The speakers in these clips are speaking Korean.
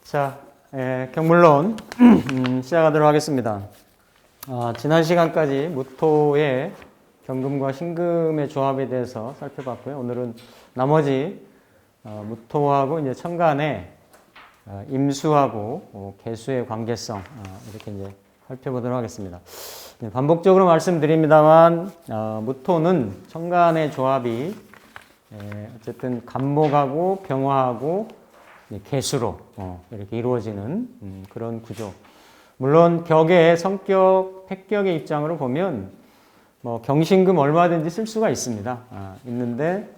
자, 경물론 시작하도록 하겠습니다. 지난 시간까지 무토의 경금과 신금의 조합에 대해서 살펴봤고요. 오늘은 나머지 무토하고 이제 천간의 임수하고 개수의 관계성 이렇게 이제 살펴보도록 하겠습니다. 반복적으로 말씀드립니다만 무토는 천간의 조합이 어쨌든 간목하고 병화하고 개수로 이렇게 이루어지는 그런 구조. 물론 격의 성격, 패격의 입장으로 보면 뭐 경신금 얼마든지 쓸 수가 있습니다. 있는데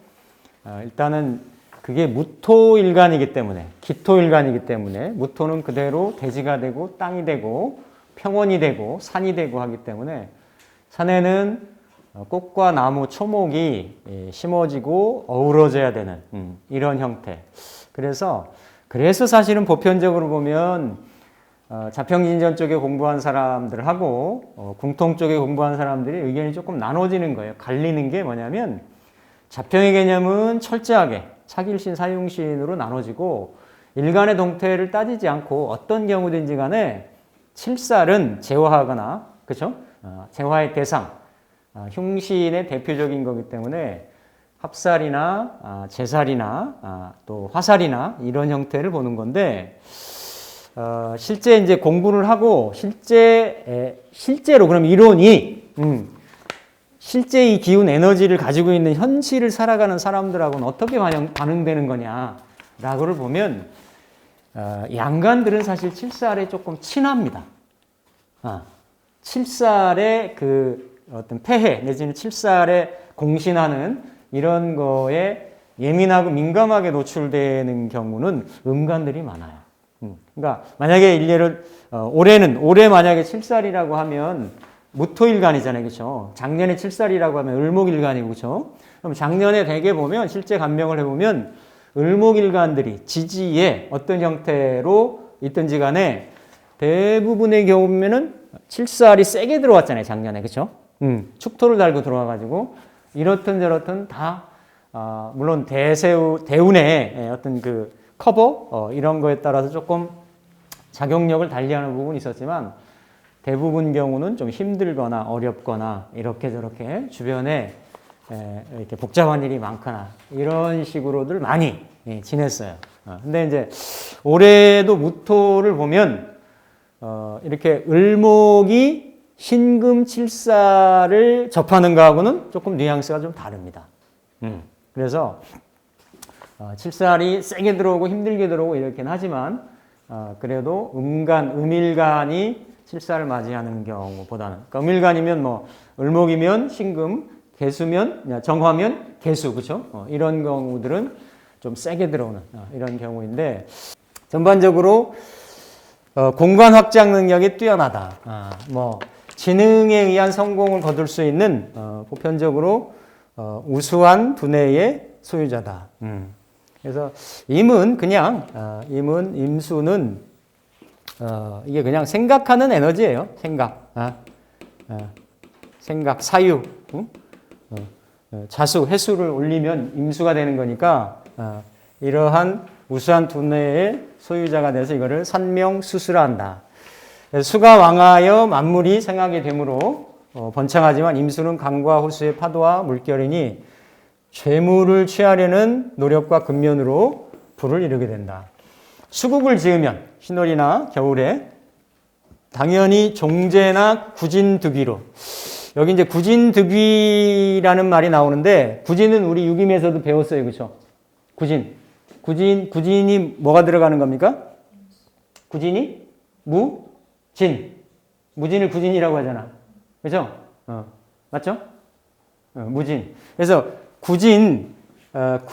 일단은 그게 무토일간이기 때문에, 기토일간이기 때문에 무토는 그대로 대지가 되고 땅이 되고 평원이 되고 산이 되고 하기 때문에 산에는 꽃과 나무, 초목이 심어지고 어우러져야 되는 이런 형태. 그래서 사실은 보편적으로 보면 자평진전 쪽에 공부한 사람들하고 궁통 쪽에 공부한 사람들이 의견이 조금 나눠지는 거예요. 갈리는 게 뭐냐면 자평의 개념은 철저하게 차길신, 사용신으로 나눠지고 일간의 동태를 따지지 않고 어떤 경우든지 간에 칠살은 제화하거나 그렇죠? 제화의 대상, 흉신의 대표적인 거기 때문에 합살이나 제살이나 또 화살이나 이런 형태를 보는 건데 실제 이제 공부를 하고 실제로 그럼 이론이 실제 이 기운 에너지를 가지고 있는 현실을 살아가는 사람들하고는 어떻게 반응되는 거냐라고를 보면 양간들은 사실 칠살에 조금 친합니다. 칠살의 그 어떤 폐해 내지는 칠살에 공신하는 이런 거에 예민하고 민감하게 노출되는 경우는 음간들이 많아요. 그러니까 만약에 일례를 올해 만약에 칠살이라고 하면 무토일간이잖아요, 그렇죠? 작년에 칠살이라고 하면 을목일간이고, 그렇죠? 그럼 작년에 대개 보면 실제 간명을 해보면 을목일간들이 지지에 어떤 형태로 있든지 간에 대부분의 경우 보면은 칠살이 세게 들어왔잖아요, 작년에, 그렇죠? 축토를 달고 들어와가지고. 이렇든 저렇든 다 물론 대운의 어떤 그 커버 이런 거에 따라서 조금 작용력을 달리하는 부분이 있었지만 대부분 경우는 좀 힘들거나 어렵거나 이렇게 저렇게 주변에 이렇게 복잡한 일이 많거나 이런 식으로들 많이 지냈어요. 근데 이제 올해도 무토를 보면 이렇게 을목이 신금 칠사를 접하는 거하고는 조금 뉘앙스가 좀 다릅니다. 그래서 칠살이 세게 들어오고 힘들게 들어오고 이렇긴 하지만 그래도 음일간이 칠살을 맞이하는 경우보다는 그러니까 음일간이면 뭐 을목이면 신금, 개수면 정화면 개수, 그렇죠? 이런 경우들은 좀 세게 들어오는 이런 경우인데 전반적으로 공간 확장 능력이 뛰어나다. 뭐 지능에 의한 성공을 거둘 수 있는 보편적으로 우수한 두뇌의 소유자다. 그래서 임수는 이게 그냥 생각하는 에너지예요. 생각, 사유, 자수, 해수를 올리면 임수가 되는 거니까 이러한 우수한 두뇌의 소유자가 돼서 이거를 산명수수라. 수가 왕하여 만물이 생하게 되므로 번창하지만 임수는 강과 호수의 파도와 물결이니 죄물을 취하려는 노력과 근면으로 불을 이루게 된다. 수국을 지으면 신월이나 겨울에 당연히 종제나 구진득위로 여기 이제 구진득위라는 말이 나오는데 구진은 우리 유김에서도 배웠어요, 그렇죠? 구진이 뭐가 들어가는 겁니까? 구진이 무진을 구진이라고 하잖아. 그죠? 맞죠? 무진. 그래서 구진득이,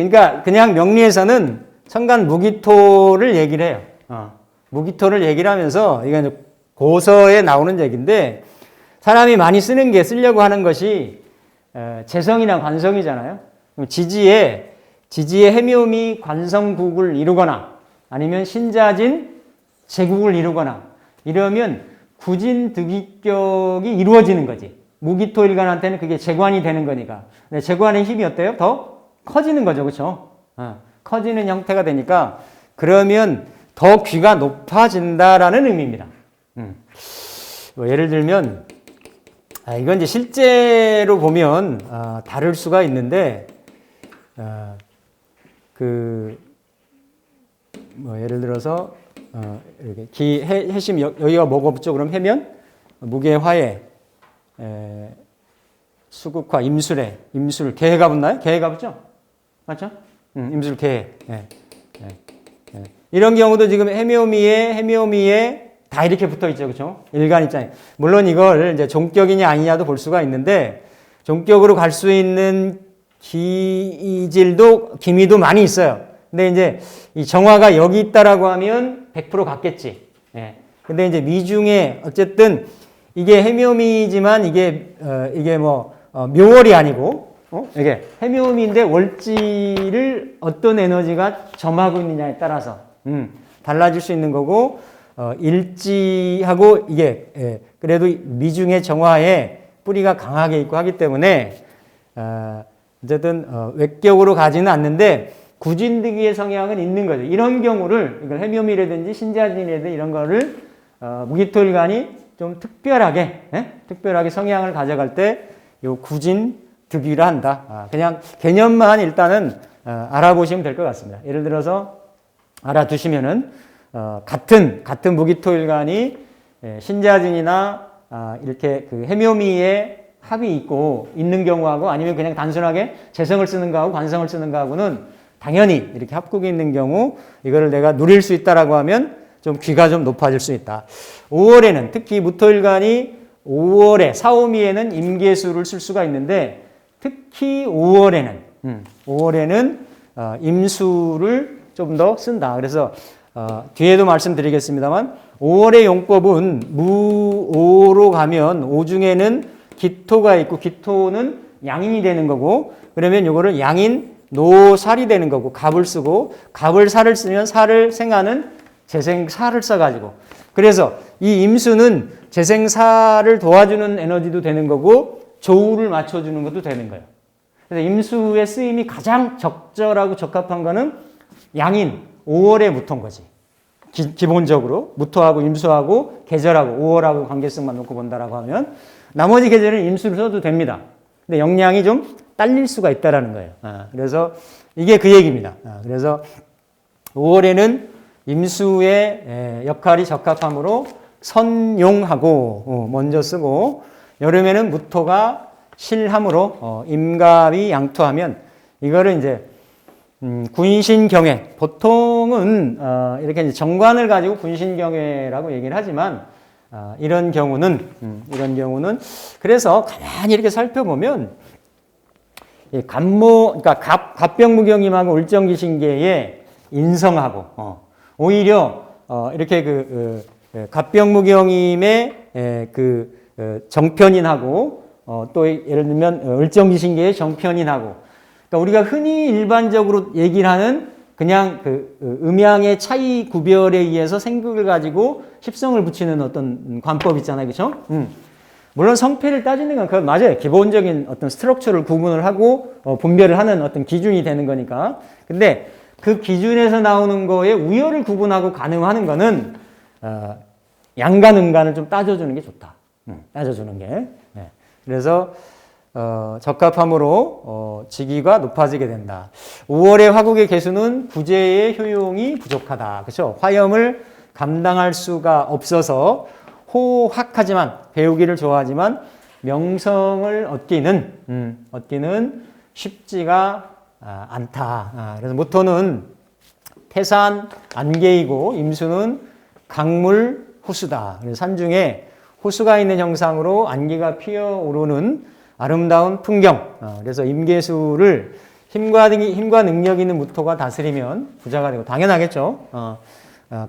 그러니까 그냥 명리에서는 천간 무기토를 얘기를 해요. 무기토를 얘기를 하면서, 이건 고서에 나오는 얘기인데, 사람이 많이 쓰려고 하는 것이, 재성이나 관성이잖아요. 지지에 해묘미 관성국을 이루거나, 아니면 신자진 제국을 이루거나, 이러면 구진득위격이 이루어지는 거지. 무기토일간한테는 그게 재관이 되는 거니까. 근데 재관의 힘이 어때요? 더 커지는 거죠. 그렇죠? 커지는 형태가 되니까 그러면 더 귀가 높아진다라는 의미입니다. 뭐 예를 들면 이건 이제 실제로 보면 다를 수가 있는데 뭐 예를 들어서 이렇게 해심 여기가 뭐겠죠? 그럼 해면 무게화에 수국화 임술에 임술 개가 붙나요? 개가 붙죠? 맞죠? 임술 개. 이런 경우도 지금 해묘미에 다 이렇게 붙어 있죠. 그렇죠? 일간 입장에. 물론 이걸 이제 종격이냐 아니냐도 볼 수가 있는데 종격으로 갈 수 있는 기미도 많이 있어요. 근데 이제 이 정화가 여기 있다라고 하면 100% 같겠지. 근데 이제 미중에 어쨌든 이게 해묘미지만 이게 묘월이 아니고 이게 해묘미인데 월지를 어떤 에너지가 점하고 있느냐에 따라서 달라질 수 있는 거고 일지하고 이게 그래도 미중의 정화에 뿌리가 강하게 있고 하기 때문에 어쨌든 외격으로 가지는 않는데 구진득위의 성향은 있는 거죠. 이런 경우를 이걸 해묘미라든지 신자진이라든지 이런 거를 무기토일간이 좀 특별하게 성향을 가져갈 때 요 구진득위를 한다. 그냥 개념만 일단은 알아보시면 될 것 같습니다. 예를 들어서 알아두시면은 같은 무기토일간이 신자진이나 이렇게 그 해묘미에 합이 있고 있는 경우하고 아니면 그냥 단순하게 재성을 쓰는 거하고 관성을 쓰는 거하고는 당연히 이렇게 합국이 있는 경우 이거를 내가 누릴 수 있다라고 하면 좀 귀가 좀 높아질 수 있다. 5월에는 특히 무토일간이 5월에 사오미에는 임계수를 쓸 수가 있는데 특히 5월에는 임수를 좀 더 쓴다. 그래서 뒤에도 말씀드리겠습니다만 5월의 용법은 무오로 가면 오 중에는 기토가 있고 기토는 양인이 되는 거고 그러면 이거를 양인 노살이 되는 거고 갑을 쓰고 갑을 살을 쓰면 살을 생하는 재생살을 써가지고 그래서 이 임수는 재생살을 도와주는 에너지도 되는 거고 조우를 맞춰주는 것도 되는 거예요. 그래서 임수의 쓰임이 가장 적절하고 적합한 거는 양인 5월에 무토인 거지. 기본적으로 무토하고 임수하고 계절하고 5월하고 관계성만 놓고 본다라고 하면 나머지 계절은 임수를 써도 됩니다. 근데 영향이 좀 딸릴 수가 있다라는 거예요. 그래서 이게 그 얘기입니다. 그래서 5월에는 임수의 역할이 적합하므로 선용하고 먼저 쓰고 여름에는 무토가 실함으로 임갑이 양토하면 이거를 이제 군신경회 보통은 이렇게 이제 정관을 가지고 군신경회라고 얘기를 하지만 이런 경우는 그래서 가만히 이렇게 살펴보면 그러니까 갑병무경임하고 을정기신계에 인성하고 오히려 이렇게 갑병무경임의 정편인하고 또 예를 들면 을정기신계의 정편인하고 그러니까 우리가 흔히 일반적으로 얘기를 하는 그냥 음양의 차이 구별에 의해서 생극을 가지고 십성을 붙이는 어떤 관법 있잖아요. 그렇죠? 물론 성패를 따지는 건 그건 맞아요. 기본적인 어떤 스트럭처를 구분을 하고 분별을 하는 어떤 기준이 되는 거니까. 근데 그 기준에서 나오는 거에 우열을 구분하고 가늠하는 거는 양간 음간을 좀 따져주는 게 좋다. 따져주는 게. 네. 그래서 적합함으로 직위가 높아지게 된다. 5월의 화국의 개수는 구제의 효용이 부족하다. 그렇죠? 화염을 감당할 수가 없어서 호학하지만 배우기를 좋아하지만 명성을 얻기는 쉽지가 않다. 그래서 무토는 태산 안개이고 임수는 강물 호수다. 그래서 산중에 호수가 있는 형상으로 안개가 피어오르는 아름다운 풍경. 그래서 임계수를 힘과 능력 있는 무토가 다스리면 부자가 되고 당연하겠죠.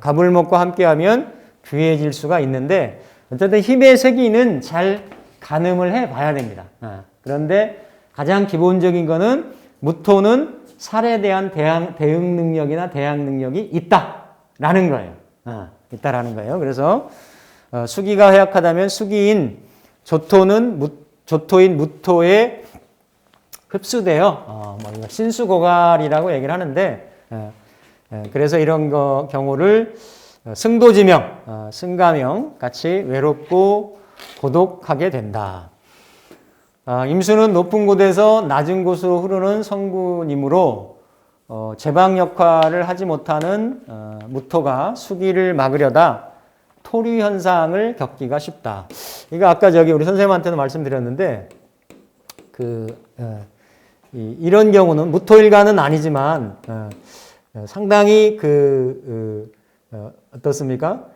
갑을목과 함께하면 귀해질 수가 있는데 어쨌든 힘의 세기는 잘 가늠을 해봐야 됩니다. 그런데 가장 기본적인 거는 무토는 살에 대한 대응 능력이나 대항 능력이 있다라는 거예요. 있다라는 거예요. 그래서 수기가 해약하다면 수기인 조토인 무토에 흡수되어 뭐 신수고갈이라고 얘기를 하는데 그래서 이런 경우를 승도지명, 승가명 같이 외롭고 고독하게 된다. 임수는 높은 곳에서 낮은 곳으로 흐르는 성군이므로 제방 역할을 하지 못하는 무토가 수기를 막으려다 토류 현상을 겪기가 쉽다. 이거 아까 우리 선생님한테도 말씀드렸는데 이런 경우는 무토일가는 아니지만 상당히 어떻습니까?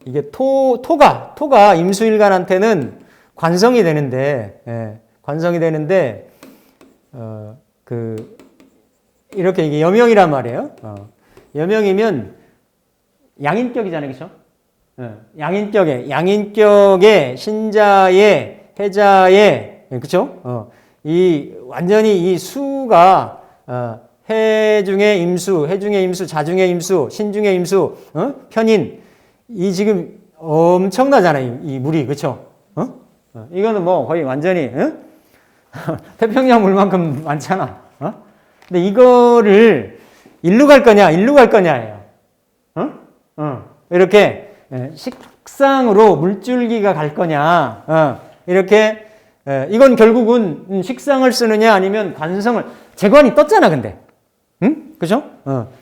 이게 토가 임수일간한테는 관성이 되는데 이렇게 이게 여명이란 말이에요. 여명이면 양인격이잖아요, 그렇죠? 양인격의 신자의 해자의 그렇죠? 이 완전히 이 수가 해 중에 임수, 자 중에 임수, 신 중에 임수, 편인 이 지금 엄청나잖아요, 이 물이 그렇죠? 이거는 뭐 거의 완전히 태평양 물만큼 많잖아. 근데 이거를 일로 갈 거냐예요. 이렇게 식상으로 물줄기가 갈 거냐. 이렇게 이건 결국은 식상을 쓰느냐 아니면 관성을 재관이 떴잖아 근데. 응? 그죠?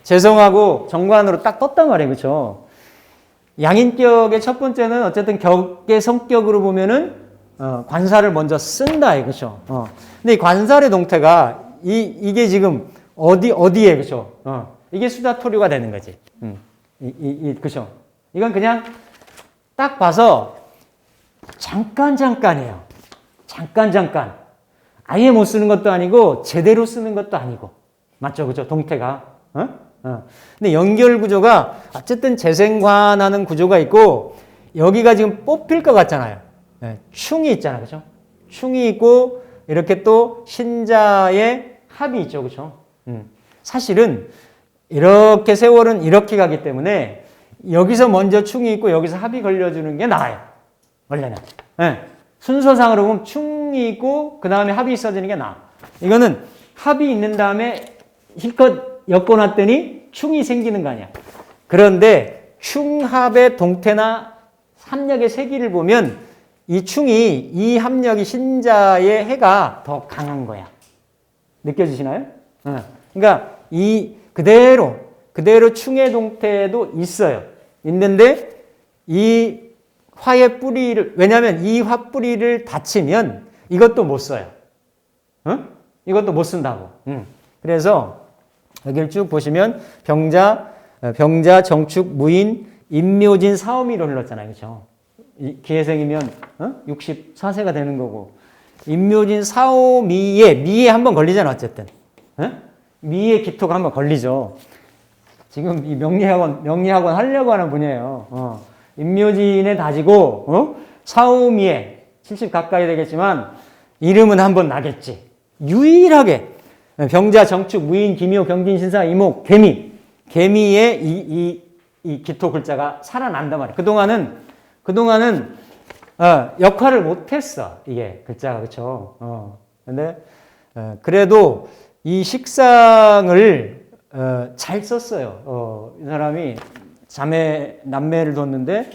재성하고 정관으로 딱 떴단 말이에요. 그죠? 양인격의 첫 번째는 어쨌든 격의 성격으로 보면은 관사를 먼저 쓴다 이거죠. 근데 이 관사의 동태가 이게 지금 어디에 그죠? 이게 수다토류가 되는 거지. 그죠? 이건 그냥 딱 봐서 잠깐이에요. 잠깐. 아예 못 쓰는 것도 아니고 제대로 쓰는 것도 아니고. 맞죠? 그죠? 동태가. 근데 연결 구조가 어쨌든 재생관하는 구조가 있고 여기가 지금 뽑힐 것 같잖아요. 충이 있잖아. 그죠? 충이 있고 이렇게 또 신자의 합이 있죠. 그죠? 사실은 이렇게 세월은 이렇게 가기 때문에 여기서 먼저 충이 있고 여기서 합이 걸려주는 게 나아요. 원래는. 순서상으로 보면 충이 있고 그 다음에 합이 있어지는 게 나아. 이거는 합이 있는 다음에 실컷 엮어놨더니 충이 생기는 거 아니야. 그런데 충합의 동태나 합력의 세기를 보면 이 충이 이 합력이 신자의 해가 더 강한 거야. 느껴지시나요? 그러니까 이 그대로 충의 동태도 있어요. 있는데 이 화의 뿌리를 왜냐하면 이 화 뿌리를 닫히면 이것도 못 써요. 이것도 못 쓴다고. 그래서 여기를 쭉 보시면 병자, 정축, 무인, 임묘진, 사오미로 흘렀잖아요. 그렇죠? 기회생이면 64세가 되는 거고 임묘진, 미에 한번 걸리잖아. 어쨌든. 미의 기토가 한번 걸리죠. 지금 이 명리학원 하려고 하는 분이에요. 임묘진에 다지고 사오미에 70 가까이 되겠지만 이름은 한번 나겠지. 유일하게 병자, 정축, 무인, 기묘, 경진, 신사, 이목, 개미의 이 기토 글자가 살아난단 말이에요. 그동안은 역할을 못했어. 이게 글자가 그렇죠. 근데 그래도 이 식상을 잘 썼어요. 이 사람이 남매를 뒀는데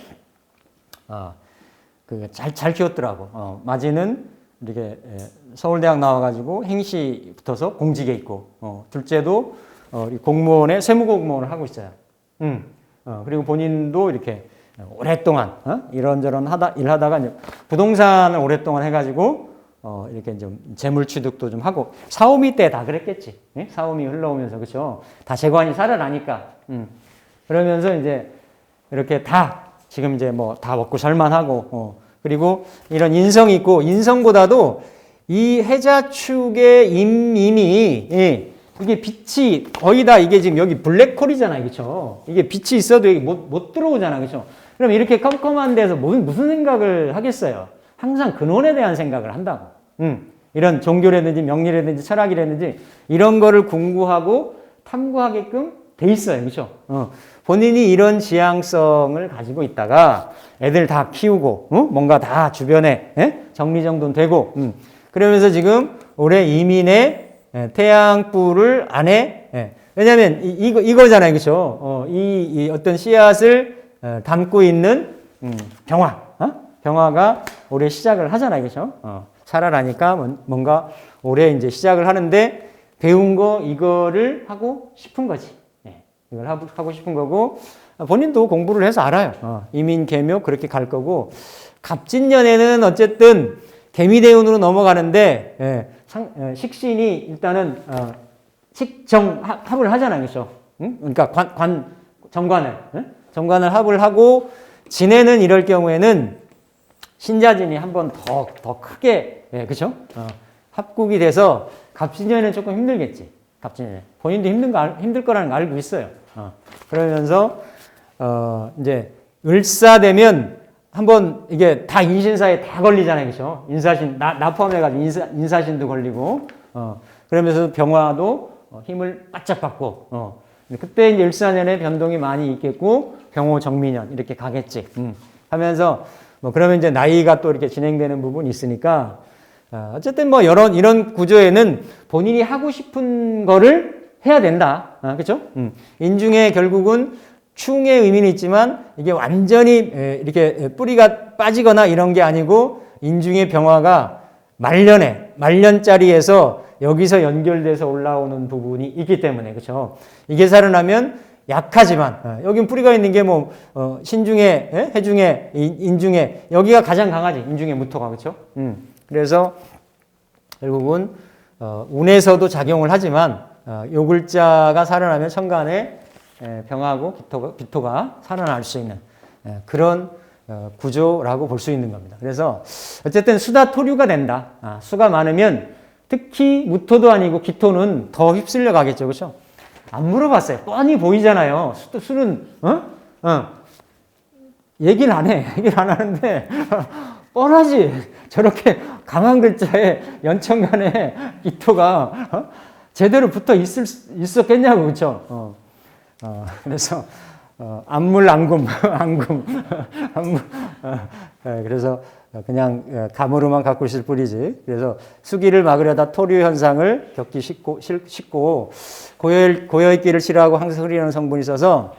잘 키웠더라고. 마지는 이렇게 서울대학 나와가지고 행시 붙어서 공직에 있고 둘째도 공무원에 세무공무원을 하고 있어요. 그리고 본인도 이렇게 오랫동안 이런저런 일하다가 이제 부동산을 오랫동안 해가지고 이렇게 좀 재물 취득도 좀 하고 사오미 때 다 그랬겠지. 예? 사오미 흘러오면서 그렇죠. 다 재관이 살아나니까. 그러면서 이제 이렇게 다 지금 이제 뭐 다 먹고 살만하고 그리고 이런 인성이 있고 인성보다도 이 해자축의 임이 이게 빛이 거의 다 이게 지금 여기 블랙홀이잖아요. 그렇죠? 이게 빛이 있어도 여기 못 들어오잖아. 그렇죠? 그럼 이렇게 컴컴한 데서 무슨 생각을 하겠어요? 항상 근원에 대한 생각을 한다고. 이런 종교라든지 명리라든지 철학이라든지 이런 거를 공부하고 탐구하게끔 돼 있어요. 그렇죠? 본인이 이런 지향성을 가지고 있다가 애들 다 키우고 뭔가 다 주변에 정리정돈되고 그러면서 지금 올해 이민의 태양뿔을 안에 왜냐하면 이거잖아요. 그렇죠? 이 어떤 씨앗을 담고 있는 병화가 올해 시작을 하잖아요. 그렇죠? 살아나니까 뭔가 올해 이제 시작을 하는데 배운 거 이거를 하고 싶은 거지. 이걸 하고 싶은 거고 본인도 공부를 해서 알아요. 이민 개묘 그렇게 갈 거고 갑진년에는 어쨌든 개미대운으로 넘어가는데 식신이 일단은 식정합을 하잖아요. 그렇죠? 그러니까 정관을 합을 하고 진해는 이럴 경우에는 신자진이 한 번 더 크게 그렇죠? 합국이 돼서 갑진년에는 조금 힘들겠지. 갑진년. 본인도 힘들 거라는 걸 알고 있어요. 그러면서 이제 을사되면 한번 이게 다 인신사에 다 걸리잖아요. 그렇죠? 인사신 나 포함해가지고 인사신도 걸리고 그러면서 병화도 힘을 바짝 받고 그때 이제 을사년에 변동이 많이 있겠고 병호 정미년 이렇게 가겠지. 하면서 뭐 그러면 이제 나이가 또 이렇게 진행되는 부분이 있으니까 어쨌든 뭐 이런 구조에는 본인이 하고 싶은 거를 해야 된다. 그렇죠? 인중에 결국은 충의 의미는 있지만 이게 완전히 이렇게 뿌리가 빠지거나 이런 게 아니고 인중의 병화가 말년자리에서 여기서 연결돼서 올라오는 부분이 있기 때문에 그렇죠? 이게 살아나면 약하지만 여긴 뿌리가 있는 게 뭐 신중에, 해중에, 인중에 여기가 가장 강하지. 인중에 무토가 그렇죠? 그래서 결국은 운에서도 작용을 하지만 요 글자가 살아나면 천간에 병하고 기토가 살아날 수 있는 그런 구조라고 볼 수 있는 겁니다. 그래서 어쨌든 수다 토류가 된다. 수가 많으면 특히 무토도 아니고 기토는 더 휩쓸려 가겠죠. 그렇죠? 안 물어봤어요. 뻔히 보이잖아요. 수는 얘기를 안 해. 얘기를 안 하는데 뻔하지. 저렇게 강한 글자에 연천간에 기토가 제대로 붙어 있었겠냐고. 그렇죠? 그래서 안물안금 그래서 그냥 감으로만 갖고 있을 뿐이지. 그래서 수기를 막으려다 토류 현상을 겪기 쉽고 고여있기를 싫어하고 항상 흐리는 성분이 있어서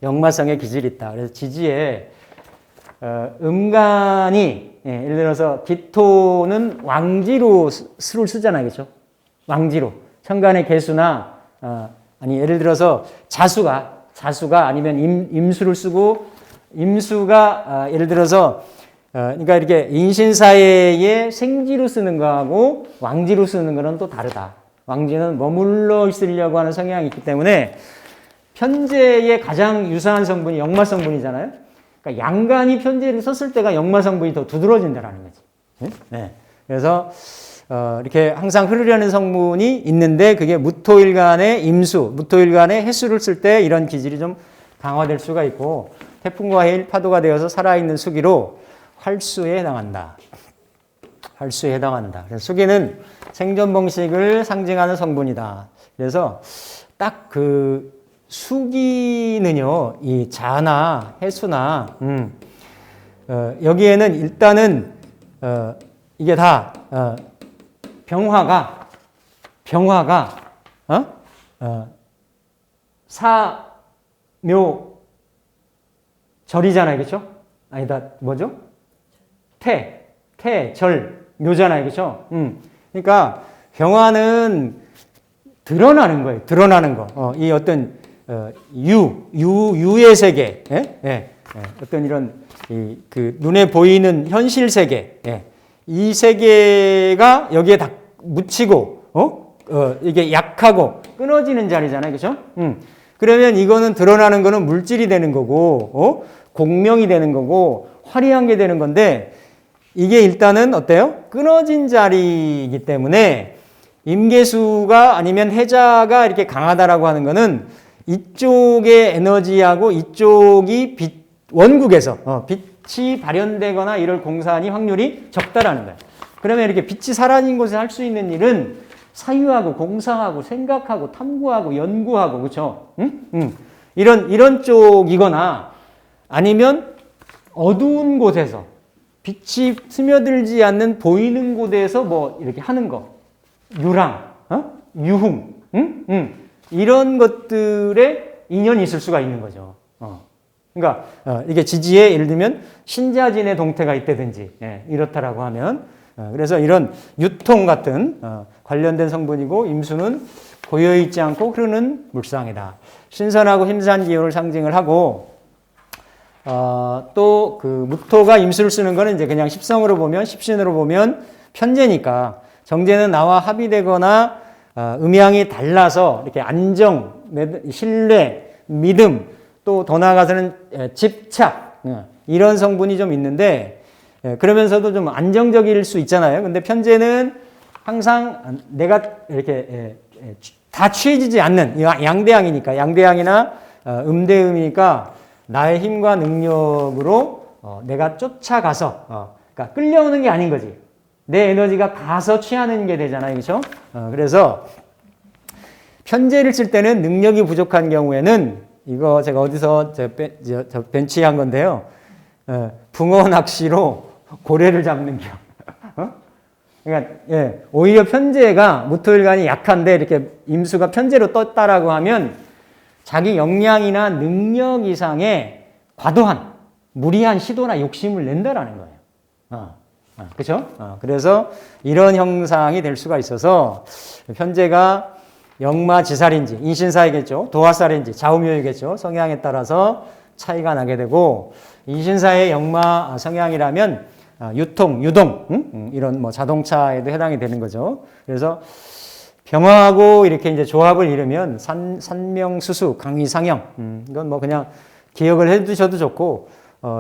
역마성의 기질이 있다. 그래서 지지에 음간이 예를 들어서 기토는 왕지로 수를 쓰잖아요. 그렇죠? 왕지로. 천간의 개수나 아니 예를 들어서 자수가 아니면 임수를 쓰고 임수가 예를 들어서 그러니까 이렇게 인신사회의 생지로 쓰는 거하고 왕지로 쓰는 거는 또 다르다. 왕지는 머물러 있으려고 하는 성향이 있기 때문에 편제의 가장 유사한 성분이 역마 성분이잖아요. 그러니까 양간이 편제를 썼을 때가 역마 성분이 더 두드러진다라는 거지. 네. 그래서 이렇게 항상 흐르려는 성분이 있는데 그게 무토일간의 임수, 무토일간의 해수를 쓸 때 이런 기질이 좀 강화될 수가 있고 태풍과 해일, 파도가 되어서 살아있는 수기로 활수에 해당한다. 활수에 해당한다. 그래서 수기는 생존 방식을 상징하는 성분이다. 그래서 딱 그 수기는요, 이 자나 해수나 여기에는 일단은 이게 다 병화가 사묘절이잖아요. 그렇죠? 아니다. 뭐죠? 절, 묘잖아요. 그렇죠? 그러니까 병화는 드러나는 거예요. 드러나는 거. 이 어떤 유의 세계, 어떤 이런 그 눈에 보이는 현실 세계, 이 세계가 여기에 다 묻히고, 이게 약하고 끊어지는 자리잖아요. 그렇죠? 그러면 이거는 드러나는 거는 물질이 되는 거고, 공명이 되는 거고, 화려한 게 되는 건데, 이게 일단은 어때요? 끊어진 자리이기 때문에 임계수가 아니면 해자가 이렇게 강하다라고 하는 거는 이쪽의 에너지하고 이쪽이 원국에서 빛이 발현되거나 이럴 공산이 확률이 적다라는 거예요. 그러면 이렇게 빛이 사라진 곳에 할 수 있는 일은 사유하고 공상하고 생각하고 탐구하고 연구하고 그렇죠? 이런 쪽이거나 아니면 어두운 곳에서 빛이 스며들지 않는 보이는 곳에서 뭐 이렇게 하는 거 유랑, 유흥, 이런 것들에 인연이 있을 수가 있는 거죠. 그러니까 이게 지지에 예를 들면 신자진의 동태가 있다든지 이렇다라고 하면 그래서 이런 유통 같은 관련된 성분이고 임수는 고여있지 않고 흐르는 물상이다. 신선하고 힘산 기운을 상징을 하고 또 그 무토가 임수를 쓰는 거는 이제 그냥 십성으로 보면 십신으로 보면 편재니까 정제는 나와 합의되거나 음양이 달라서 이렇게 안정, 신뢰, 믿음 또 더 나아가서는 집착 이런 성분이 좀 있는데 그러면서도 좀 안정적일 수 있잖아요. 근데 편재는 항상 내가 이렇게 다 취해지지 않는 양대양이니까 양대양이나 음대음이니까 나의 힘과 능력으로 내가 쫓아가서 그러니까 끌려오는 게 아닌 거지. 내 에너지가 가서 취하는 게 되잖아요. 그렇죠? 그래서 편재를 쓸 때는 능력이 부족한 경우에는 이거 제가 어디서 저 벤치한 건데요. 붕어 낚시로 고래를 잡는 경. 그러니까 오히려 편재가 무토일간이 약한데 이렇게 임수가 편재로 떴다라고 하면 자기 역량이나 능력 이상의 과도한 무리한 시도나 욕심을 낸다라는 거예요. 그렇죠? 그래서 이런 형상이 될 수가 있어서 편재가 역마지살인지 인신사이겠죠. 도화살인지 좌우묘이겠죠. 성향에 따라서 차이가 나게 되고 인신사의 역마 성향이라면 유통, 유동 이런 뭐 자동차에도 해당이 되는 거죠. 그래서 병화하고 이렇게 이제 조합을 이루면 산명수수, 강의상형 이건 뭐 그냥 기억을 해두셔도 좋고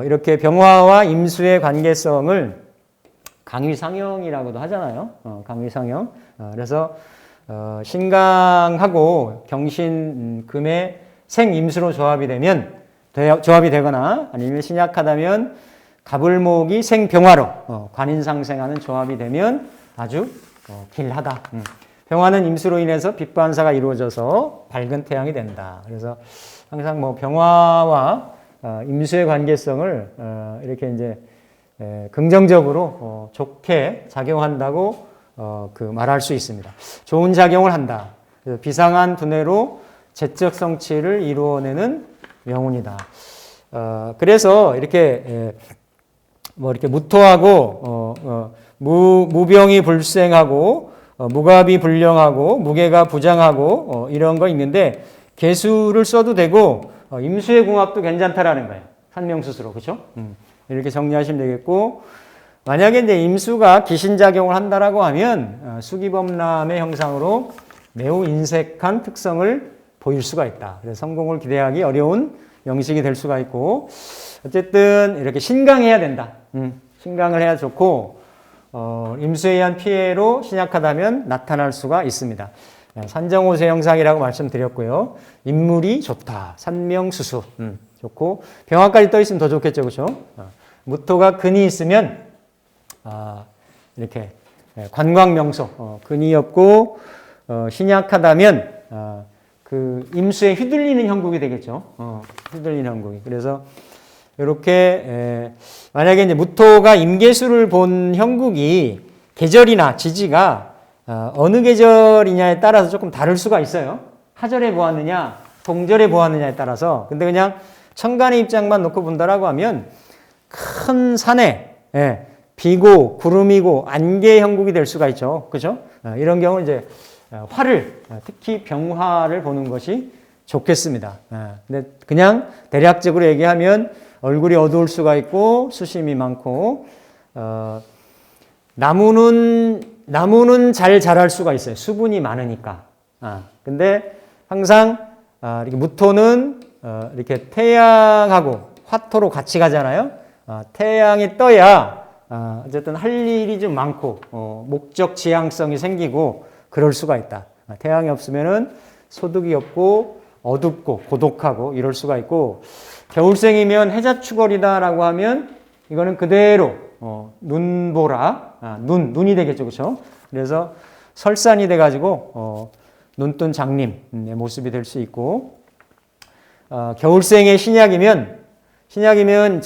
이렇게 병화와 임수의 관계성을 강의상형이라고도 하잖아요. 강의상형. 그래서 신강하고 경신 금의 생임수로 조합이 되거나 아니면 신약하다면 갑을목이 생병화로 관인상생하는 조합이 되면 아주 길하다. 병화는 임수로 인해서 빛반사가 이루어져서 밝은 태양이 된다. 그래서 항상 뭐 병화와 임수의 관계성을 이렇게 이제 긍정적으로 좋게 작용한다고 그 말할 수 있습니다. 좋은 작용을 한다. 비상한 두뇌로 재적 성취를 이루어내는 명운이다. 그래서 이렇게 뭐 이렇게 무토하고 무병이 불생하고 무갑이 불령하고 무게가 부장하고 이런 거 있는데 개수를 써도 되고 임수의 궁합도 괜찮다라는 거예요. 산명수수로 그렇죠? 이렇게 정리하시면 되겠고 만약에 이제 임수가 기신작용을 한다라고 하면 수기범람의 형상으로 매우 인색한 특성을 보일 수가 있다. 그래서 성공을 기대하기 어려운 영식이 될 수가 있고 어쨌든 이렇게 신강해야 된다. 신강을 해야 좋고 임수에 의한 피해로 신약하다면 나타날 수가 있습니다. 산정호세 형상이라고 말씀드렸고요. 인물이 좋다. 산명수수 좋고 병화까지 떠 있으면 더 좋겠죠. 그렇죠? 무토가 근이 있으면 이렇게 관광명소 근이 없고 신약하다면 그 임수에 휘둘리는 형국이 되겠죠. 휘둘리는 형국이. 그래서 이렇게 만약에 이제 무토가 임계수를 본 형국이 계절이나 지지가 어느 계절이냐에 따라서 조금 다를 수가 있어요. 하절에 보았느냐, 동절에 보았느냐에 따라서. 근데 그냥 천간의 입장만 놓고 본다라고 하면 큰 산에 비고 구름이고 안개 형국이 될 수가 있죠. 그죠? 이런 경우 이제 화를 특히 병화를 보는 것이 좋겠습니다. 근데 그냥 대략적으로 얘기하면 얼굴이 어두울 수가 있고 수심이 많고 나무는 잘 자랄 수가 있어요. 수분이 많으니까. 근데 항상 이렇게 무토는 이렇게 태양하고 화토로 같이 가잖아요. 태양이 떠야 어쨌든 할 일이 좀 많고 목적 지향성이 생기고 그럴 수가 있다. 태양이 없으면은 소득이 없고 어둡고 고독하고 이럴 수가 있고 겨울생이면 해자축월이다라고 하면 이거는 그대로 눈보라 눈이 되겠죠. 그렇죠? 그래서 설산이 돼가지고 눈뜬 장님의 모습이 될 수 있고 겨울생의 신약이면